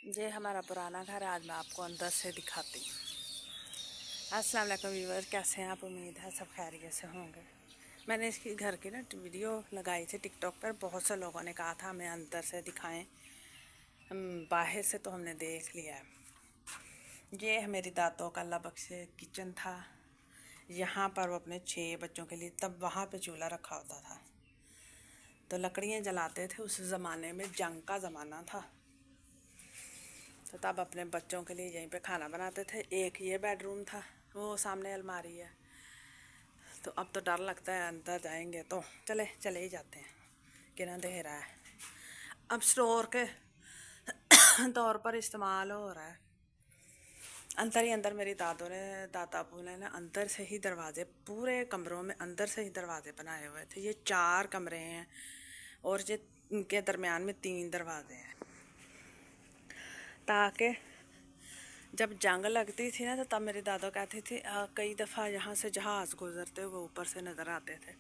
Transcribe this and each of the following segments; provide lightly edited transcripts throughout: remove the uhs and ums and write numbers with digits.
ये हमारा पुराना घर है। आज मैं आपको अंदर से दिखाती हूँ। अस्सलाम वालेकुम व्यूअर, कैसे हैं आप? उम्मीद है सब खैरियत से होंगे। मैंने इसकी घर की ना वीडियो लगाई थी टिकटॉक पर। बहुत से लोगों ने कहा था हमें अंदर से दिखाएं। बाहर से तो हमने देख लिया है। ये है मेरी दादों का अल्लाह बख्शे किचन था। यहाँ पर वो अपने 6 बच्चों के लिए तब वहाँ पे चूल्हा रखा होता था, तो लकड़ियाँ जलाते थे। उस ज़माने में जंग का ज़माना था, तो तब अपने बच्चों के लिए यहीं पे खाना बनाते थे। एक ये बेडरूम था, वो सामने अलमारी है। तो अब तो डर लगता है अंदर जाएंगे तो चले ही जाते हैं कि ना दे रहा है। अब स्टोर के तौर पर इस्तेमाल हो रहा है। अंदर ही अंदर मेरी दादा अबू ने ना अंदर से ही दरवाजे, पूरे कमरों में अंदर से ही दरवाजे बनाए हुए थे। ये 4 कमरे हैं और ये इनके दरमियान में 3 दरवाजे हैं, ताकि जब जंग लगती थी ना तो तब मेरी दादा कहती थी कई दफ़ा यहाँ से जहाज़ गुजरते हुए ऊपर से नज़र आते थे।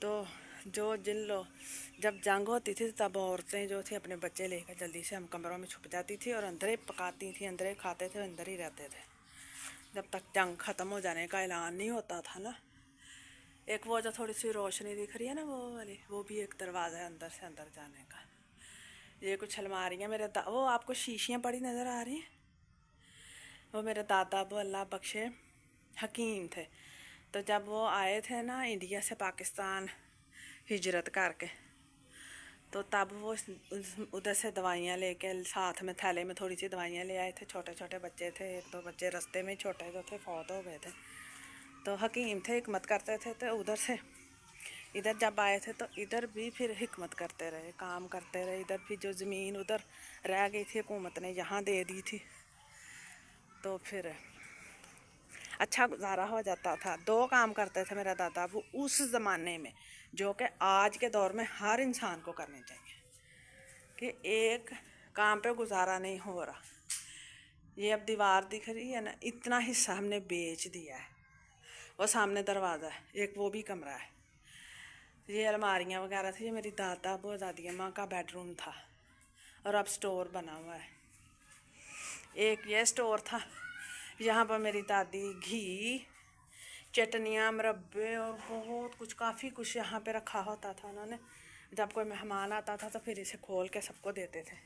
तो जब जंग होती थी तब औरतें जो थी अपने बच्चे लेकर जल्दी से हम कमरों में छुप जाती थी और अंदर ही पकाती थी, अंदर ही खाते थे, अंदर ही रहते थे जब तक जंग ख़त्म हो जाने का ऐलान नहीं होता था ना। एक वो जो थोड़ी सी रोशनी दिख रही है ना, वो वाली, वो भी एक दरवाज़ा है अंदर से अंदर जाने का। ये कुछ अलमारियाँ वो आपको शीशियाँ पड़ी नज़र आ रही हैं, वो मेरे दादा अबू अल्लाह बख्शे हकीम थे। तो जब वो आए थे ना इंडिया से पाकिस्तान हिजरत करके, तो तब वो उधर से दवाइयाँ लेके साथ में थैले में थोड़ी सी दवाइयाँ ले आए थे। छोटे छोटे बच्चे थे, 1-2 बच्चे रास्ते में छोटे जो थे फौत हो गए थे। तो हकीम थे, हिकमत करते थे। तो उधर से इधर जब आए थे तो इधर भी फिर हिकमत करते रहे, काम करते रहे। इधर भी जो ज़मीन उधर रह गई थी हुकूमत ने यहाँ दे दी थी, तो फिर अच्छा गुजारा हो जाता था। 2 काम करते थे मेरा दादा वो उस ज़माने में, जो कि आज के दौर में हर इंसान को करने चाहिए, कि एक काम पे गुजारा नहीं हो रहा। ये अब दीवार दिख रही है ना, इतना हिस्सा हमने बेच दिया है। वो सामने दरवाज़ा है, एक वो भी कमरा है। ये अलमारियाँ वगैरह थी। ये मेरी दादा वो दादी अम्मा का बेडरूम था और अब स्टोर बना हुआ है। एक ये स्टोर था, यहाँ पर मेरी दादी घी, चटनियाँ, मुरब्बे और बहुत कुछ, काफ़ी कुछ यहाँ पे रखा होता था उन्होंने। जब कोई मेहमान आता था तो फिर इसे खोल के सबको देते थे।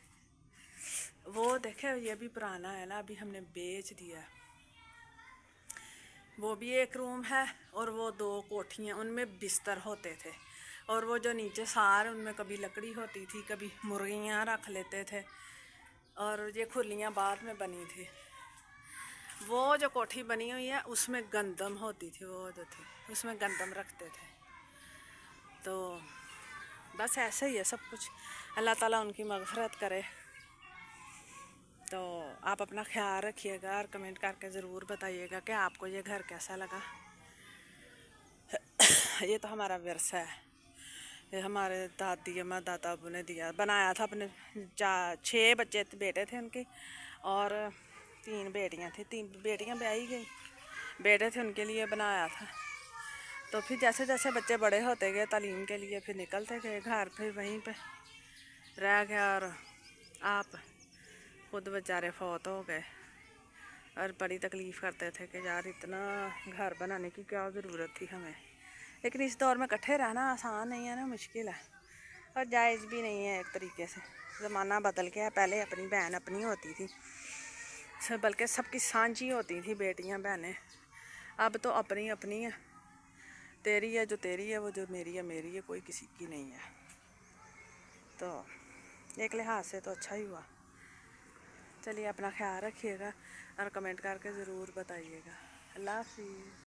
वो देखे ये भी पुराना है ना, अभी हमने बेच दिया। वो भी एक रूम है और वो 2 कोठियाँ, उनमें बिस्तर होते थे। और वो जो नीचे सार, उनमें कभी लकड़ी होती थी, कभी मुर्गियाँ रख लेते थे। और ये खुलियाँ बाद में बनी थी। वो जो कोठी बनी हुई है उसमें गंदम होती थी, वो जो थी उसमें गंदम रखते थे। तो बस ऐसे ही है सब कुछ। अल्लाह ताला उनकी मग़फ़िरत करे। तो आप अपना ख्याल रखिएगा और कमेंट करके ज़रूर बताइएगा कि आपको ये घर कैसा लगा। ये तो हमारा विरसा है, ये हमारे दादी अम्मा दादा अबू ने दिया, बनाया था अपने 6 बच्चे बेटे थे उनके, और 3 बेटियां थी। 3 बेटियां ब्याही गई, बेटे थे उनके लिए बनाया था। तो फिर जैसे जैसे बच्चे बड़े होते गए तालीम के लिए, फिर निकलते गए घर, फिर वहीं पे रह गया। और आप खुद बेचारे फौत हो गए और बड़ी तकलीफ़ करते थे कि यार इतना घर बनाने की क्या ज़रूरत थी हमें। लेकिन इस दौर में इकट्ठे रहना आसान नहीं है ना, मुश्किल है और जायज़ भी नहीं है। एक तरीके से ज़माना बदल गया है। पहले अपनी बहन अपनी होती थी, बल्कि सबकी सांझी होती थी बेटियां बहनें। अब तो अपनी अपनी है, तेरी है जो तेरी है, वो जो मेरी है मेरी है, कोई किसी की नहीं है। तो एक लिहाज से तो अच्छा ही हुआ। चलिए अपना ख्याल रखिएगा और कमेंट करके ज़रूर बताइएगा। अल्लाह हाफ़िज़।